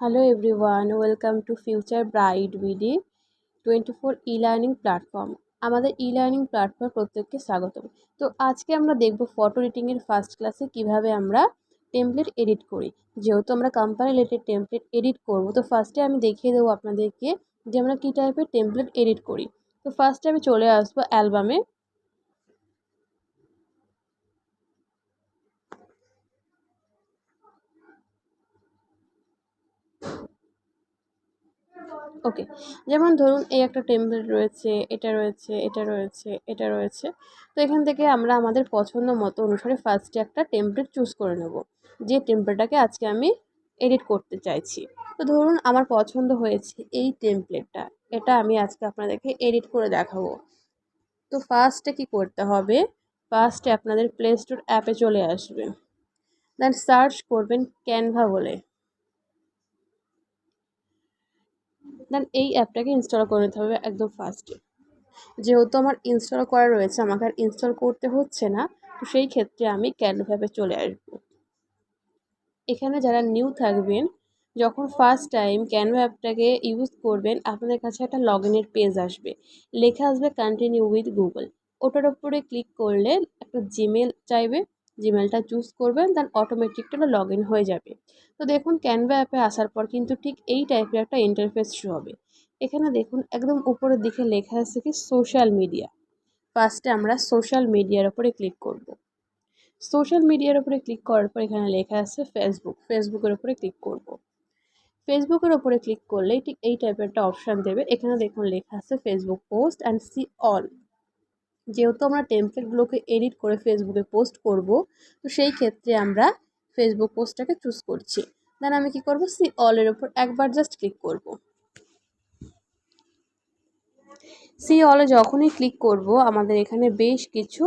Hello everyone, welcome to Future Bright BD 24 e-learning platform. আমাদের e-learning platform প্রত্যেককে স্বাগতম। তো আজকে আমরা দেখব ফটো এডিটিংয়ের ফার্স্ট ক্লাসে কিভাবে আমরা টেমপ্লেট এডিট করি। যেহেতু আমরা কোম্পানি রিলেটেড টেমপ্লেট এডিট করব, তো ফার্স্টে আমি দেখিয়ে দেবো আপনাদেরকে যে আমরা কী টাইপের টেমপ্লেট এডিট করি। তো ফার্স্টে আমি চলে আসবো অ্যালবামে। ওকে, যেমন ধরুন এই একটা টেমপ্লেট রয়েছে, এটা রয়েছে, এটা রয়েছে, এটা রয়েছে। তো এখান থেকে আমরা আমাদের পছন্দ মতো অনুসারে ফার্স্টে একটা টেমপ্লেট চুজ করে নেব, যে টেমপ্লেটটাকে আজকে আমি এডিট করতে চাইছি। তো ধরুন আমার পছন্দ হয়েছে এই টেমপ্লেটটা, এটা আমি আজকে আপনাদেরকে এডিট করে দেখাবো। তো ফার্স্টে কি করতে হবে, ফার্স্টে আপনাদের প্লে স্টোর অ্যাপে চলে আসবেন, দেন সার্চ করবেন ক্যানভা বলে, দেন এই অ্যাপটাকে ইনস্টল করে নিতে হবে একদম ফার্স্টে। যেহেতু আমার ইনস্টল করা রয়েছে, আমাকে আর ইনস্টল করতে হচ্ছে না, তো সেই ক্ষেত্রে আমি ক্যানভা অ্যাপে চলে আসবো। এখানে যারা নিউ থাকবেন, যখন ফার্স্ট টাইম ক্যানভা অ্যাপটাকে ইউজ করবেন, আপনাদের কাছে একটা লগ ইনের পেজ আসবে, লেখা আসবে কন্টিনিউ উইথ গুগল। ওটার উপরে ক্লিক করলে একটা জিমেল চাইবে, জিমেলটা চুজ করবেন, দেন অটোমেটিকটা লগ ইন হয়ে যাবে। তো দেখুন ক্যানভা অ্যাপে আসার পর কিন্তু ঠিক এই টাইপের একটা ইন্টারফেস শো হবে। এখানে দেখুন একদম উপরের দিকে লেখা আছে কি সোশ্যাল মিডিয়া। ফার্স্টে আমরা সোশ্যাল মিডিয়ার উপরে ক্লিক করব। সোশ্যাল মিডিয়ার উপরে ক্লিক করার পর এখানে লেখা আছে ফেসবুকের উপরে ক্লিক করব। ফেসবুকের উপরে ক্লিক করলেই ঠিক এই টাইপের একটা অপশান দেবে। এখানে দেখুন লেখা আছে Facebook post and see all. যেহেতু আমরা টেমপ্লেটগুলোকে এডিট করে ফেসবুকে পোস্ট করব, তো সেই ক্ষেত্রে আমরা ফেসবুক পোস্টটাকে চুজ করছি। দেন আমি কি করব, সি অলের উপর একবার জাস্ট ক্লিক করব। সি অলে যখনই ক্লিক করব, আমাদের এখানে বেশ কিছু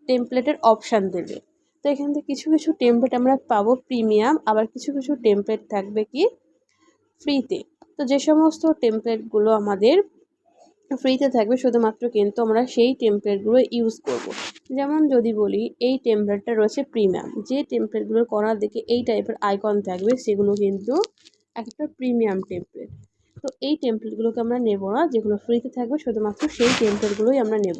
টেমপ্লেটের অপশান দেবে। তো এখান থেকে কিছু কিছু টেমপ্লেট আমরা পাবো প্রিমিয়াম, আবার কিছু কিছু টেমপ্লেট থাকবে কি ফ্রিতে। তো যে সমস্ত টেমপ্লেটগুলো আমাদের ফ্রিতে থাকবে শুধুমাত্র কিন্তু আমরা সেই টেমপ্লেটগুলো ইউজ করব। যেমন যদি বলি এই টেমপ্লেটটা রয়েছে প্রিমিয়াম, যে টেমপ্লেটগুলোর কর্নার দিকে এই টাইপের আইকন থাকবে সেগুলো কিন্তু একটা প্রিমিয়াম টেমপ্লেট। তো এই টেমপ্লেটগুলোকে আমরা নেব না, যেগুলো ফ্রিতে থাকবে শুধুমাত্র সেই টেমপ্লেটগুলোই আমরা নেব।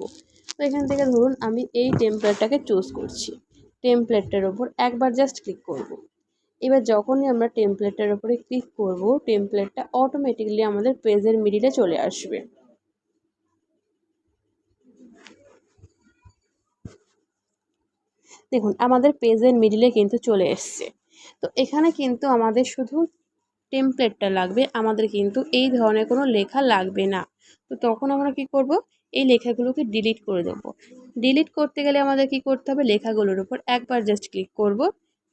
তো এখান থেকে ধরুন আমি এই টেমপ্লেটটাকে চুজ করছি, টেমপ্লেটটার ওপর একবার জাস্ট ক্লিক করব। এবার যখনই আমরা টেমপ্লেটটার ওপরে ক্লিক করব, টেমপ্লেটটা অটোমেটিক্যালি আমাদের পেজের মিডিলে চলে আসবে। দেখুন আমাদের পেজের মিডিলে কিন্তু চলে এসছে। তো এখানে কিন্তু আমাদের শুধু টেমপ্লেটটা লাগবে, আমাদের কিন্তু এই ধরনের কোনো লেখা লাগবে না। তো তখন আমরা কি করব, এই লেখাগুলোকে ডিলিট করে দেবো। ডিলিট করতে গেলে আমাদের কি করতে হবে, লেখাগুলোর উপর একবার জাস্ট ক্লিক করব।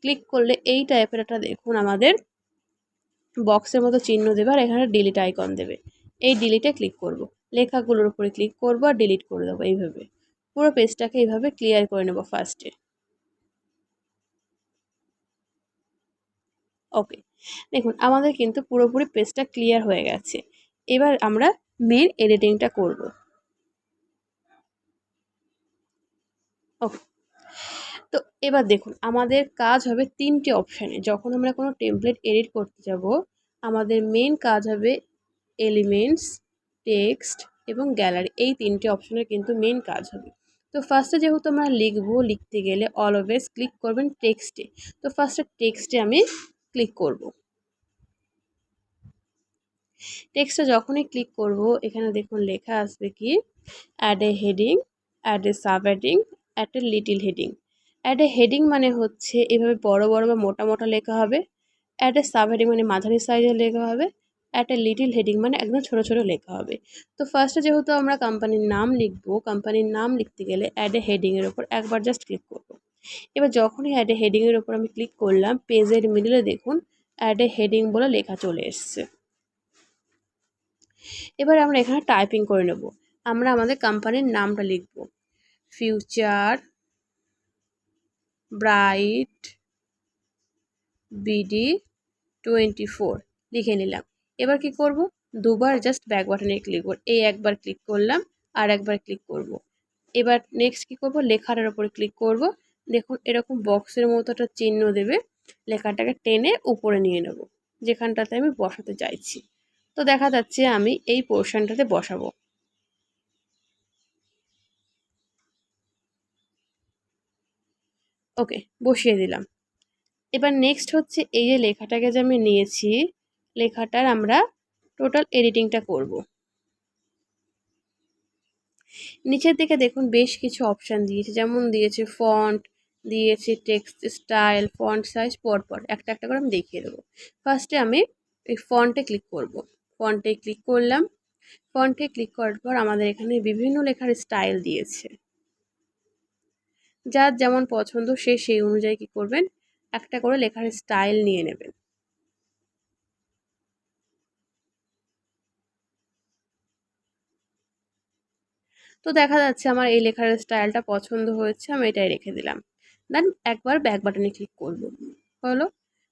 ক্লিক করলে এই টাইপের একটা দেখুন আমাদের বক্সের মতো চিহ্ন দেবে, আর এখানে ডিলিট আইকন দেবে। এই ডিলিটে ক্লিক করব, লেখাগুলোর উপরে ক্লিক করব আর ডিলিট করে দেবো। এইভাবে পুরো পেজটাকে এইভাবে ক্লিয়ার করে নেব ফার্স্টে। ওকে, দেখুন আমাদের কিন্তু পুরোপুরি পেজটা ক্লিয়ার হয়ে গেছে। এবার আমরা মেন এডিটিংটা করব। ওকে, তো এবার দেখুন আমাদের কাজ হবে তিনটে অপশানে। যখন আমরা কোনো টেমপ্লেট এডিট করতে যাব, আমাদের মেন কাজ হবে এলিমেন্টস, টেক্সট এবং গ্যালারি, এই তিনটে অপশানের কিন্তু মেন কাজ হবে। তো ফার্স্টে যেহেতু আমরা লিখতে গেলে অলওয়েজ ক্লিক করবেন টেক্সটে। তো ফার্স্টে টেক্সটে আমি ক্লিক করব। টেক্সটে যখনই ক্লিক করব, এখানে দেখুন লেখা আসবে কি add a heading, add a sub heading, add a little heading. Add a heading মানে হচ্ছে এভাবে বড় বড় বা মোটা মোটা লেখা হবে। অ্যাড এ সাব হেডিং মানে মাঝারি সাইজের লেখা হবে। অ্যাড এ লিটিল হেডিং মানে একদম ছোট ছোট লেখা হবে। তো ফার্স্টে যেহেতু আমরা কোম্পানির নাম লিখবো, কোম্পানির নাম লিখতে গেলে অ্যাড এ হেডিংয়ের ওপর একবার জাস্ট ক্লিক করব। এবার যখনই অ্যাড এ হেডিংয়ের ওপর আমি ক্লিক করলাম, পেজের মিডলে দেখুন অ্যাড এ হেডিং বলে লেখা চলে এসছে। এবার আমরা এখানে টাইপিং করে নেব। আমরা আমাদের কোম্পানির নামটা লিখব, ফিউচার ব্রাইট বিডি 24 লিখে নিলাম। এবার কি করব, দুবার জাস্ট ব্যাক বাটনে ক্লিক করব। এই একবার ক্লিক করলাম, আর একবার ক্লিক করব। এবার নেক্সট কি করব, লেখাটার উপরে ক্লিক করব। দেখুন এরকম বক্সের মতো একটা চিহ্ন দেবে, লেখাটাকে টেনে উপরে নিয়ে নেব। যেখানটাতে আমি বসাতে চাইছি। তো দেখা যাচ্ছে আমি এই পোর্শনটাতে বসাবো। ওকে, বসিয়ে দিলাম। এবার নেক্সট হচ্ছে এই যে লেখাটাকে যে আমি নিয়েছি, লেখাটার আমরা টোটাল এডিটিংটা করব। নিচের দিকে দেখুন বেশ কিছু অপশান দিয়েছে, যেমন দিয়েছে ফন্ট, দিয়েছে টেক্সট স্টাইল, ফন্ট সাইজ, পরপর একটা একটা করে আমি দেখিয়ে দেবো। ফার্স্টে আমি এই ফন্টে ক্লিক করব। ফন্টে ক্লিক করলাম। ফন্টে ক্লিক করার পর আমাদের এখানে বিভিন্ন লেখার স্টাইল দিয়েছে। যার যেমন পছন্দ সে সেই অনুযায়ী কী করবেন, একটা করে লেখার স্টাইল নিয়ে নেবেন। তো দেখা যাচ্ছে আমার এই লেখার স্টাইলটা পছন্দ হয়েছে, আমি এটাই রেখে দিলাম। দেন একবার ব্যাক বাটনে ক্লিক করব, হলো।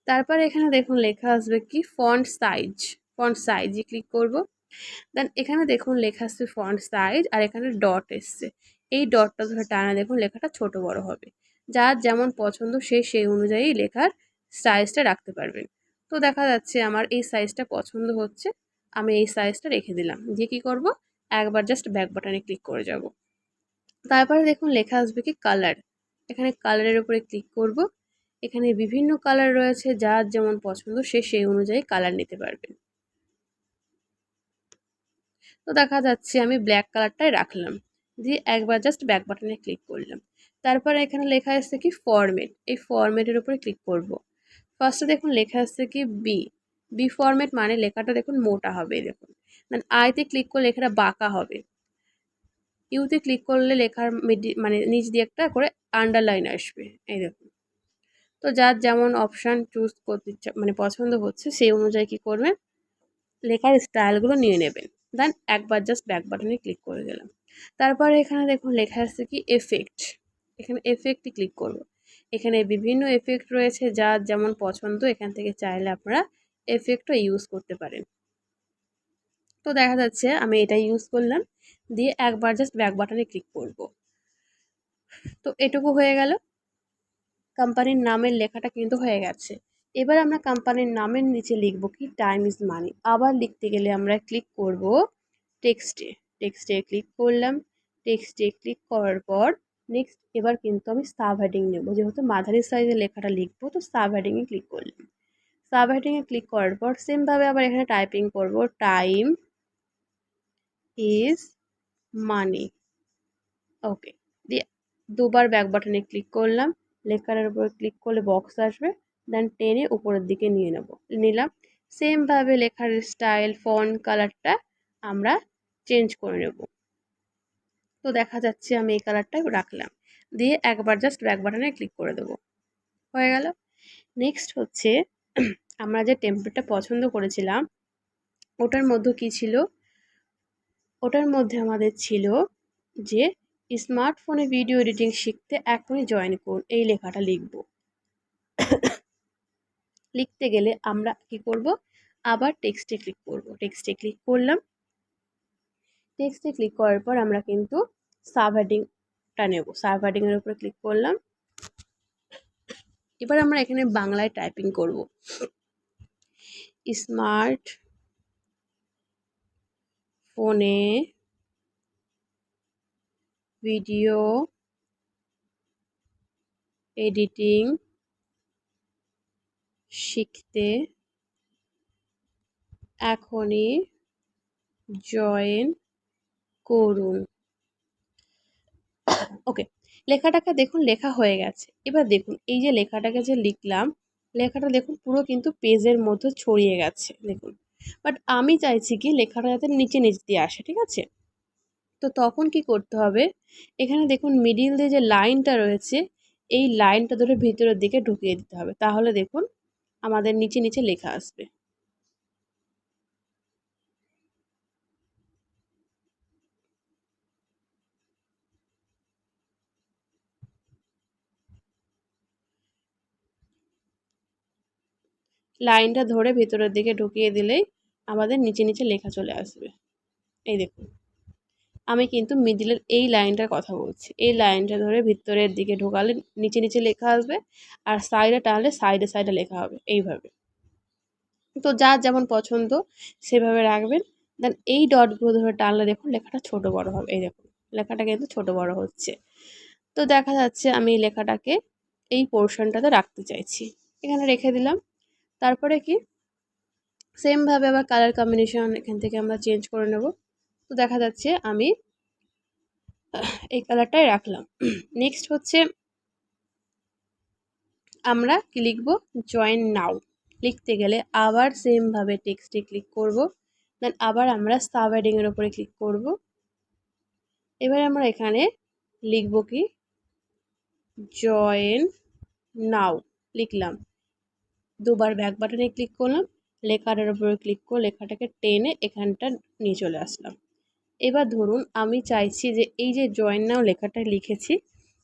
তারপর এখানে দেখুন লেখা আসবে কি ফন্ট সাইজ, ফন্ট সাইজে ক্লিক করব। দেন এখানে দেখুন লেখা আসছে ফন্ট সাইজ, আর এখানে ডট এসছে। এই ডটটা ধরে টানা দেখুন লেখাটা ছোট বড় হবে। যার যেমন পছন্দ সে সেই অনুযায়ী লেখার সাইজটা রাখতে পারবেন। তো দেখা যাচ্ছে আমার এই সাইজটা পছন্দ হচ্ছে, আমি এই সাইজটা রেখে দিলাম। দিয়ে কী করব, একবার জাস্ট ব্যাক বাটনে ক্লিক করে যাব। তারপরে দেখুন লেখা আসবে কি কালার, এখানে কালারের উপরে ক্লিক করব। এখানে বিভিন্ন কালার রয়েছে, যার যেমন পছন্দ সে সেই অনুযায়ী কালার নিতে পারবেন। তো দেখা যাচ্ছে আমি ব্ল্যাক কালারটাই রাখলাম, দিয়ে একবার জাস্ট ব্যাক বাটনে ক্লিক করলাম। তারপরে এখানে লেখা আসছে কি ফরম্যাট, এই ফরম্যাটের উপরে ক্লিক করব। ফার্স্টে দেখুন লেখা আসছে কি বি, বি ফরম্যাট মানে লেখাটা দেখুন মোটা হবে, দেখুন। দেন আইতে ক্লিক করলে লেখাটা বাঁকা হবে। ইউতে ক্লিক করলে লেখার মানে নিচ দিয়ে একটা করে আন্ডারলাইন আসবে, এই দেখুন। তো যার যেমন অপশান চুজ করতে মানে পছন্দ হচ্ছে সেই অনুযায়ী কী করবেন, লেখার স্টাইলগুলো নিয়ে নেবেন। দেন একবার জাস্ট ব্যাক বাটনে ক্লিক করে দিলাম। তারপরে এখানে দেখুন লেখা আছে কি এফেক্ট, এখানে এফেক্টে ক্লিক করব। এখানে বিভিন্ন এফেক্ট রয়েছে, যার যেমন পছন্দ এখান থেকে চাইলে আপনারা এফেক্টও ইউজ করতে পারেন। তো দেখা যাচ্ছে আমি এটা ইউজ করলাম, দিয়ে একবার জাস্ট ব্যাক বাটনে ক্লিক করব। তো এটুকু হয়ে গেল, কোম্পানির নামের লেখাটা কিন্তু হয়ে গেছে। এবার আমরা কোম্পানির নামের নিচে লিখব কি টাইম ইজ মানি। আবার লিখতে গেলে আমরা ক্লিক করব টেক্সটে, টেক্সটে ক্লিক করলাম। টেক্সটে ক্লিক করার পর নেক্সট এবার কিন্তু আমি সাব হেডিং নেব, যেহেতু মাঝারি সাইজের লেখাটা লিখবো, তো সাব হেডিংয়ে ক্লিক করলাম। সাব হেডিংয়ে ক্লিক করার পর সেমভাবে আবার এখানে টাইপিং করব টাইম ইজ মানি। ওকে, দিয়ে দুবার ব্যাক বাটনে ক্লিক করলাম। লেখার উপর ক্লিক করলে বক্স আসবে, দেন টেনে উপরের দিকে নিলাম। সেমভাবে লেখার স্টাইল, ফন্ট, কালারটা আমরা চেঞ্জ করে নেব। তো দেখা যাচ্ছে আমি এই কালারটা রাখলাম, দিয়ে একবার জাস্ট ব্যাক বাটনে ক্লিক করে দেবো, হয়ে গেল। নেক্সট হচ্ছে আমরা যে টেমপ্লেটটা পছন্দ করেছিলাম ওটার মধ্যে কী ছিল, ওটার মধ্যে আমাদের ছিল যে স্মার্টফোনে ভিডিও এডিটিং শিখতে এখনই জয়েন করুন, এই লেখাটা লিখব। লিখতে গেলে আমরা কি করব, আবার টেক্সটে ক্লিক করব। টেক্সটে ক্লিক করলাম। টেক্সটে ক্লিক করার পর আমরা কিন্তু সাব হেডিংটা নেব। সাব হেডিংয়ের উপরে ক্লিক করলাম। এবার আমরা এখানে বাংলায় টাইপিং করব, স্মার্ট ফোনে ভিডিও এডিটিং শিখতে এখনই জয়েন করুন। ওকে, লেখাটাকে দেখুন লেখা হয়ে গেছে। এবার দেখুন এই যে লেখাটাকে যে লিখলাম, লেখাটা দেখুন পুরো কিন্তু পেজের মধ্যে ছড়িয়ে গেছে, দেখুন। বাট আমি চাইছি কি লেখাটা যাতে নিচে নিচ দিয়ে আসে, ঠিক আছে। তো তখন কি করতে হবে, এখানে দেখুন মিডিল দিয়ে যে লাইনটা রয়েছে, এই লাইনটা ধরে ভিতরের দিকে ঢুকিয়ে দিতে হবে, তাহলে দেখুন আমাদের নিচে নিচে লেখা আসবে। লাইনটা ধরে ভেতরের দিকে ঢুকিয়ে দিলেই আমাদের নিচে নিচে লেখা চলে আসবে। এই দেখুন আমি কিন্তু মিডিলের এই লাইনটার কথা বলছি, এই লাইনটা ধরে ভিতরের দিকে ঢোকালে নিচে নিচে লেখা আসবে, আর সাইডে টানলে সাইডে সাইডে লেখা হবে, এইভাবে। তো যার যেমন পছন্দ সেভাবে রাখবেন। দেন এই ডটগুলো ধরে টানলে দেখুন লেখাটা ছোট বড় হবে। এই দেখুন লেখাটা কিন্তু ছোট বড় হচ্ছে। তো দেখা যাচ্ছে আমি এই লেখাটাকে এই পোর্শনটাতে রাখতে চাইছি, এখানে রেখে দিলাম। তারপরে কি সেমভাবে আবার কালার কম্বিনেশন এখান থেকে আমরা চেঞ্জ করে নেব। তো দেখা যাচ্ছে আমি এই কালারটাই রাখলাম। নেক্সট হচ্ছে আমরা কি লিখব, জয়েন নাও। লিখতে গেলে আবার সেমভাবে টেক্সটে ক্লিক করব, দেন আবার আমরা সাব হেডিংয়ের উপরে ক্লিক করব। এবার আমরা এখানে লিখব কি, জয়েন নাও লিখলাম, দুবার ব্যাক বাটনে ক্লিক করলাম, লেখাটার উপরে ক্লিক করে লেখাটাকে টেনে এখানটা নিয়ে চলে আসলাম। এবার ধরুন আমি চাইছি যে এই যে জয়েন নাও লেখাটা লিখেছি,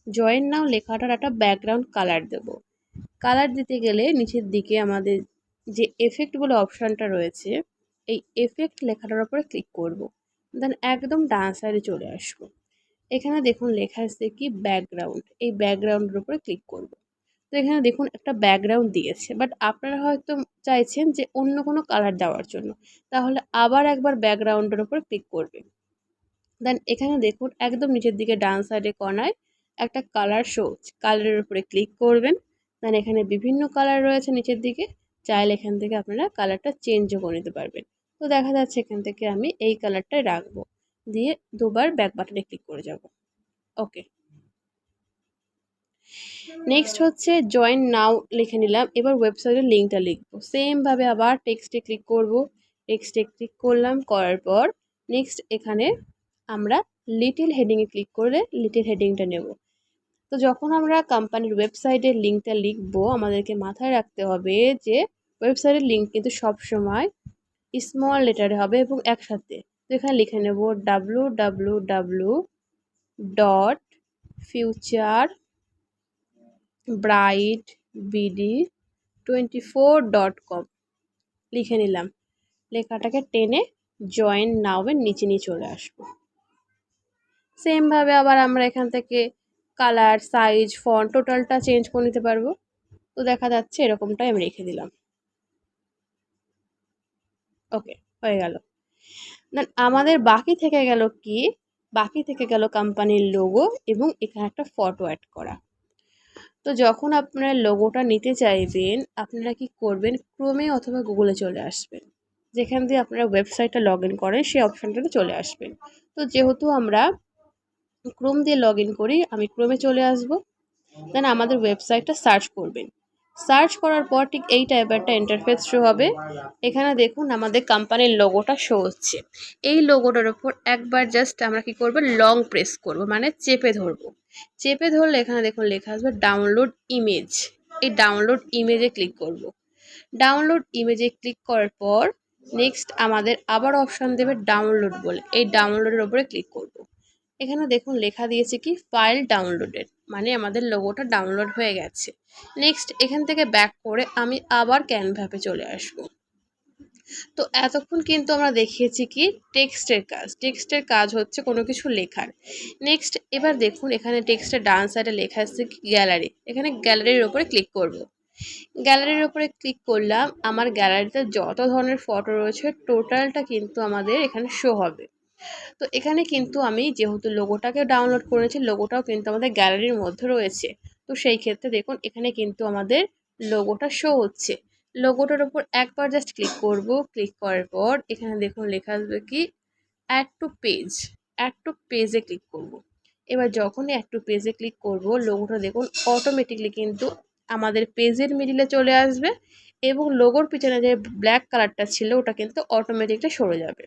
জয়েন নাও লেখাটার একটা ব্যাকগ্রাউন্ড কালার দেব। কালার দিতে গেলে নিচের দিকে আমাদের যে এফেক্ট বলে অপশানটা রয়েছে, এই এফেক্ট লেখাটার উপরে ক্লিক করব, দেন একদম ডান সাইডে চলে আসবো। এখানে দেখুন লেখা আছে কি ব্যাকগ্রাউন্ড, এই ব্যাকগ্রাউন্ডের উপরে ক্লিক করব। তো এখানে দেখুন একটা ব্যাকগ্রাউন্ড দিয়েছে, বাট আপনারা হয়তো চাইছেন যে অন্য কোনো কালার দেওয়ার জন্য, তাহলে আবার একবার ব্যাকগ্রাউন্ডের উপর ক্লিক করবেন। দেন এখানে দেখুন একদম নিচের দিকে ডান সাইডে কর্নায় একটা কালার শো, কালারের উপরে ক্লিক করবেন। দেন এখানে বিভিন্ন কালার রয়েছে নিচের দিকে, চাইলে এখান থেকে আপনারা কালারটা চেঞ্জও করে নিতে পারবেন। তো দেখা যাচ্ছে এখান থেকে আমি এই কালারটাই রাখবো, দিয়ে দুবার ব্যাক বাটনে ক্লিক করে যাব। ওকে, নেক্সট হচ্ছে জয়েন নাও লিখে নিলাম। এবার ওয়েবসাইটের লিঙ্কটা লিখবো, সেমভাবে আবার টেক্সটে ক্লিক করব, টেক্সটে ক্লিক করলাম, করার পর নেক্সট এখানে আমরা লিটল হেডিংয়ে ক্লিক করে লিটল হেডিংটা নেব। তো যখন আমরা কোম্পানির ওয়েবসাইটের লিঙ্কটা লিখবো, আমাদেরকে মাথায় রাখতে হবে যে ওয়েবসাইটের লিঙ্ক কিন্তু সবসময় স্মল লেটারে হবে এবং একসাথে। তো এখানে লিখে নেব www.futurebrightbd24.com লিখে নিলাম। লেখাটাকে টেনে জয়েন নাওয়ের নিচে নিয়ে চলে আসবো। সেমভাবে আবার আমরা এখান থেকে কালার, সাইজ, ফন্ট টোটালটা চেঞ্জ করে নিতে পারবো। তো দেখা যাচ্ছে এরকমটাই আমি রেখে দিলাম। ওকে, হয়ে গেল। দেন আমাদের বাকি থেকে গেল কি, বাকি থেকে গেল কোম্পানির লোগো এবং এখানে একটা ফটো অ্যাড করা। তো যখন আপনারা লোগোটা নিতে চাইবেন, আপনারা কি করবেন, ক্রোমে অথবা গুগলে চলে আসবেন, যেখান দিয়ে আপনারা ওয়েবসাইটটা লগ ইন করেন সেই অপশানটাতে চলে আসবেন। তো যেহেতু আমরা ক্রোম দিয়ে লগ ইন করি, আমি ক্রোমে চলে আসব। দেন আমাদের ওয়েবসাইটটা সার্চ করবেন, সার্চ করার পর ঠিক এই টাইপের একটা ইন্টারফেস শো হবে। এখানে দেখুন আমাদের কোম্পানির লোগোটা শো হচ্ছে। এই লোগোটার উপর একবার জাস্ট আমরা কি করব, লং প্রেস করব, মানে চেপে ধরবো। চেপে ধরলে এখানে দেখুন লেখা আসবে ডাউনলোড ইমেজ। এই ডাউনলোড ইমেজে ক্লিক করব। ডাউনলোড ইমেজে ক্লিক করার পর নেক্সট আমাদের আবার অপশান দেবে ডাউনলোড বলে, এই ডাউনলোডের উপরে ক্লিক করব। এখানে দেখুন লেখা দিয়েছে কি ফাইল ডাউনলোডেড, মানে আমাদের লোগোটা ডাউনলোড হয়ে গেছে। নেক্সট এখান থেকে ব্যাক করে আমি আবার ক্যানভাতে চলে আসব। তো এতক্ষণ কিন্তু আমরা দেখিয়েছি কি টেক্সটের কাজ, টেক্সটের কাজ হচ্ছে কোনো কিছু লেখার। নেক্সট এবার দেখুন এখানে টেক্সটের ডান সাইডে লেখা আছে কি গ্যালারি, এখানে গ্যালারির উপরে ক্লিক করব। গ্যালারির উপরে ক্লিক করলাম, আমার গ্যালারিতে যত ধরনের ফটো রয়েছে টোটালটা কিন্তু আমাদের এখানে শো হবে। তো এখানে কিন্তু আমি যেহেতু লোগোটাকে ডাউনলোড করেছি, লোগোটাও কিন্তু আমাদের গ্যালারির মধ্যে রয়েছে। তো সেই ক্ষেত্রে দেখুন এখানে কিন্তু আমাদের লোগোটা শো হচ্ছে। লোগোটার উপর একবার জাস্ট ক্লিক করব, ক্লিক করার পর এখানে দেখুন লেখা আসবে কি add to page, add to পেজে ক্লিক করব। এবার যখনই অ্যাড টু পেজে ক্লিক করব, লোগোটা দেখুন অটোমেটিকলি কিন্তু আমাদের পেজের মিডিলে চলে আসবে এবং লোগোর পিছনে যে ব্ল্যাক কালারটা ছিল ওটা কিন্তু অটোমেটিকলি সরে যাবে।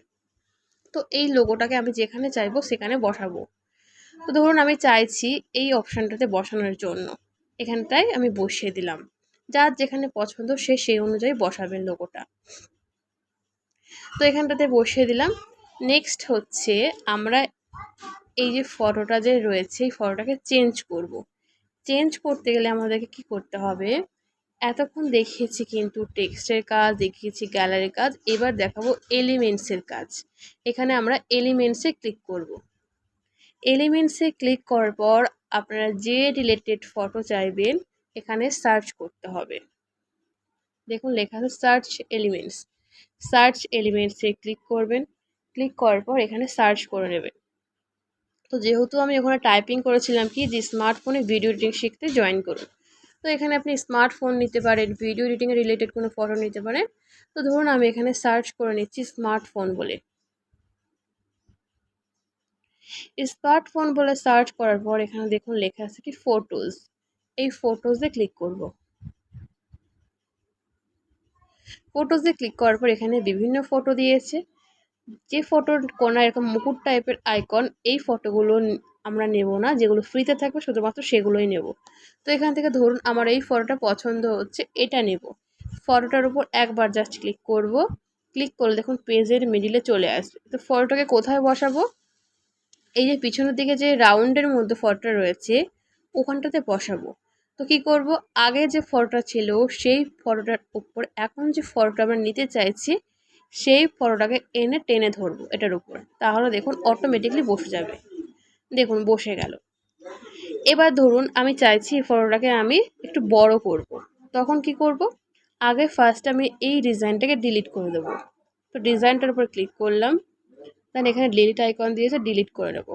তো এই লোগোটাকে আমি যেখানে চাইবো সেখানে বসাবো। তো ধরুন আমি চাইছি এই অপশানটাতে বসানোর জন্য, এখানটায় আমি বসিয়ে দিলাম। যার যেখানে পছন্দ সে সেই অনুযায়ী বসাবেন লোগোটা। তো এখানটাতে বসিয়ে দিলাম। নেক্সট হচ্ছে আমরা এই যে ফটোটা যে রয়েছে এই ফটোটাকে চেঞ্জ করব। চেঞ্জ করতে গেলে আমাদেরকে কি করতে হবে, এতক্ষণ দেখিয়েছি কিন্তু টেক্সটের কাজ, দেখিয়েছি গ্যালারির কাজ, এবার দেখাবো এলিমেন্টসের কাজ। এখানে আমরা এলিমেন্টসে ক্লিক করব। এলিমেন্টসে ক্লিক করার পর আপনারা যে রিলেটেড ফটো চাইবেন এখানে সার্চ করতে হবে। দেখুন লেখা আছে সার্চ এলিমেন্টস। সার্চ এলিমেন্টসে ক্লিক করবেন, ক্লিক করার পর এখানে সার্চ করে নেবেন। তো যেহেতু আমি ওখানে টাইপিং করেছিলাম কি যে স্মার্টফোনে ভিডিও এডিটিং শিখতে জয়েন করুন, তো এখানে আপনি স্মার্টফোন নিতে পারেন, ভিডিও এডিটিংয়ে রিলেটেড কোনো ফটো নিতে পারেন। তো ধরুন আমি এখানে সার্চ করে নিচ্ছি স্মার্টফোন বলে। স্মার্টফোন বলে সার্চ করার পর এখানে দেখুন লেখা আছে কি ফটোজ। এই ফটোজে ক্লিক করব। ফটোজে ক্লিক করার পর এখানে বিভিন্ন ফটো দিয়েছে। যে ফটোর কোনায় এরকম মুকুট টাইপের আইকন, এই ফটোগুলো আমরা নেব না, যেগুলো ফ্রিতে থাকবে শুধুমাত্র সেগুলোই নেব। তো এখান থেকে ধরুন আমার এই ফটোটা পছন্দ হচ্ছে, এটা নেব। ফটোটার উপর একবার জাস্ট ক্লিক করব। ক্লিক করলে দেখুন পেজের মিডিলে চলে আসবে। তো ফটোটাকে কোথায় বসাবো? এই যে পিছনের দিকে যে রাউন্ডের মধ্যে ফটোটা রয়েছে ওখানটাতে বসাবো। তো কি করব, আগে যে ফটোটা ছিল সেই ফটোটার উপর এখন যে ফটোটা আমরা নিতে চাইছি সেই ফটোটাকে এনে টেনে ধরবো এটার উপর, তাহলে দেখুন অটোমেটিকলি বসে যাবে। দেখুন বসে গেল। এবার ধরুন আমি চাইছি এই ফটোটাকে আমি একটু বড় করব। তখন কি করব, আগে ফার্স্ট আমি এই ডিজাইনটাকে ডিলিট করে দেবো। তো ডিজাইনটার উপর ক্লিক করলাম, দেন এখানে ডিলিট আইকন দিয়েছে, ডিলিট করে নেবো।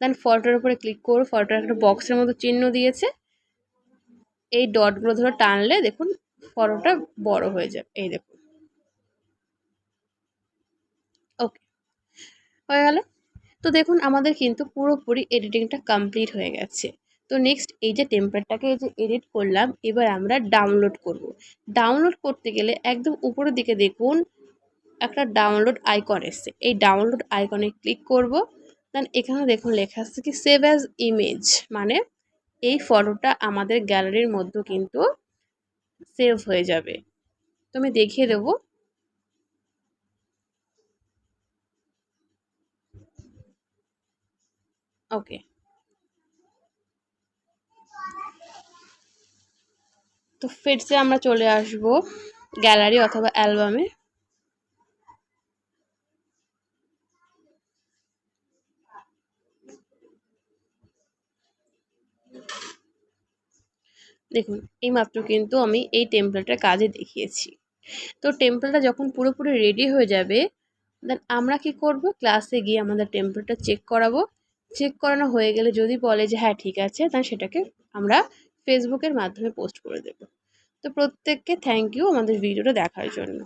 দেন ফটোর উপরে ক্লিক করব, ফটোর একটা বক্সের মতো চিহ্ন দিয়েছে, এই ডটগুলো ধরে টানলে দেখুন ফটোটা বড় হয়ে যাবে। এই দেখুন, ওকে হয়ে গেল। তো দেখুন আমাদের কিন্তু পুরোপুরি এডিটিংটা কমপ্লিট হয়ে গেছে। তো নেক্সট এই যে টেমপ্লেটটাকে এই যে এডিট করলাম, এবার আমরা ডাউনলোড করব। ডাউনলোড করতে গেলে একদম উপরের দিকে দেখুন একটা ডাউনলোড আইকন এসছে, এই ডাউনলোড আইকনে ক্লিক করব। দেন এখানে দেখুন লেখা আছে কি সেভ অ্যাজ ইমেজ, মানে এই ফটোটা আমাদের গ্যালারির মধ্যে কিন্তু সেভ হয়ে যাবে। তো আমি দেখিয়ে দেবো। ওকে, তো ফিরসে আমরা চলে আসব গ্যালারি অথবা অ্যালবামে। দেখুন এইমাত্র কিন্তু আমি এই টেমপ্লেটের কাজে দেখিয়েছি। তো টেমপ্লেটটা যখন পুরোপুরি রেডি হয়ে যাবে, দেন আমরা কি করব, ক্লাসে গিয়ে আমাদের টেমপ্লেটটা চেক করাবো। চেক করানো হয়ে গেলে যদি বলে যে হ্যাঁ ঠিক আছে, তাহলে সেটাকে আমরা ফেসবুকের মাধ্যমে পোস্ট করে দেব। তো প্রত্যেককে থ্যাংক ইউ আমাদের ভিডিওটা দেখার জন্য।